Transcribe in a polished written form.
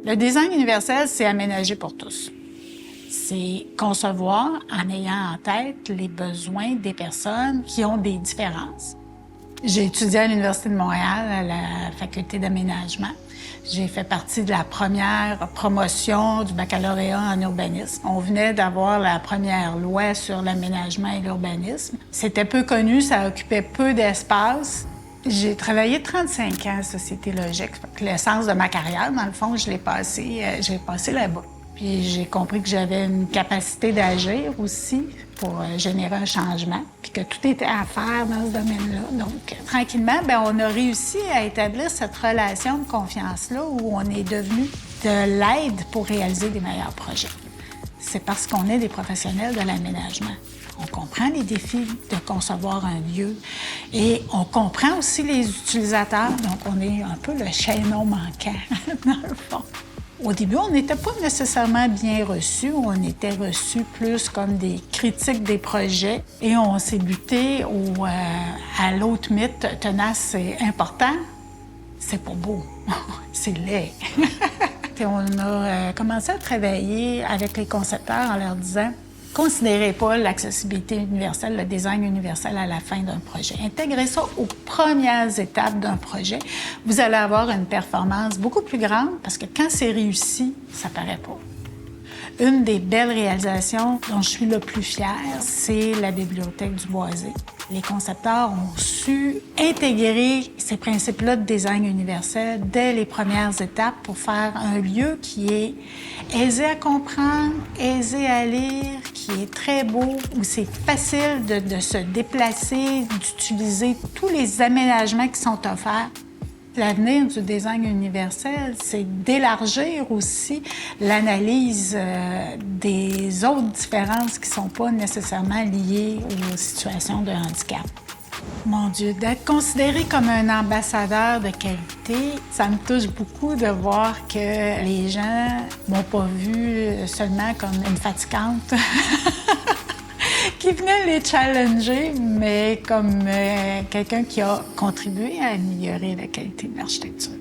Le design universel, c'est aménager pour tous. C'est concevoir en ayant en tête les besoins des personnes qui ont des différences. J'ai étudié à l'Université de Montréal, à la faculté d'aménagement. J'ai fait partie de la première promotion du baccalauréat en urbanisme. On venait d'avoir la première loi sur l'aménagement et l'urbanisme. C'était peu connu, ça occupait peu d'espace. J'ai travaillé 35 ans à Société Logique. L'essence de ma carrière, dans le fond, je l'ai passé là-bas. Puis j'ai compris que j'avais une capacité d'agir aussi pour générer un changement, puis que tout était à faire dans ce domaine-là. Donc, tranquillement, bien, on a réussi à établir cette relation de confiance-là où on est devenu de l'aide pour réaliser des meilleurs projets. C'est parce qu'on est des professionnels de l'aménagement. On comprend les défis de concevoir un lieu et on comprend aussi les utilisateurs. Donc, on est un peu le chaînon manquant, dans le fond. Au début, on n'était pas nécessairement bien reçus. On était reçus plus comme des critiques des projets. Et on s'est buté à l'autre mythe tenace et important. C'est pas beau, c'est laid. Et on a commencé à travailler avec les concepteurs en leur disant: considérez pas l'accessibilité universelle, le design universel à la fin d'un projet. Intégrez ça aux premières étapes d'un projet. Vous allez avoir une performance beaucoup plus grande parce que quand c'est réussi, ça paraît pas. Une des belles réalisations dont je suis le plus fière, c'est la bibliothèque du Boisé. Les concepteurs ont su intégrer ces principes-là de design universel dès les premières étapes pour faire un lieu qui est aisé à comprendre, aisé à lire, qui est très beau, où c'est facile de se déplacer, d'utiliser tous les aménagements qui sont offerts. L'avenir du design universel, c'est d'élargir aussi l'analyse des autres différences qui ne sont pas nécessairement liées aux situations de handicap. Mon Dieu, d'être considéré comme un ambassadeur de qualité, ça me touche beaucoup de voir que les gens m'ont pas vue seulement comme une fatigante qui venait les challenger, mais comme quelqu'un qui a contribué à améliorer la qualité de l'architecture.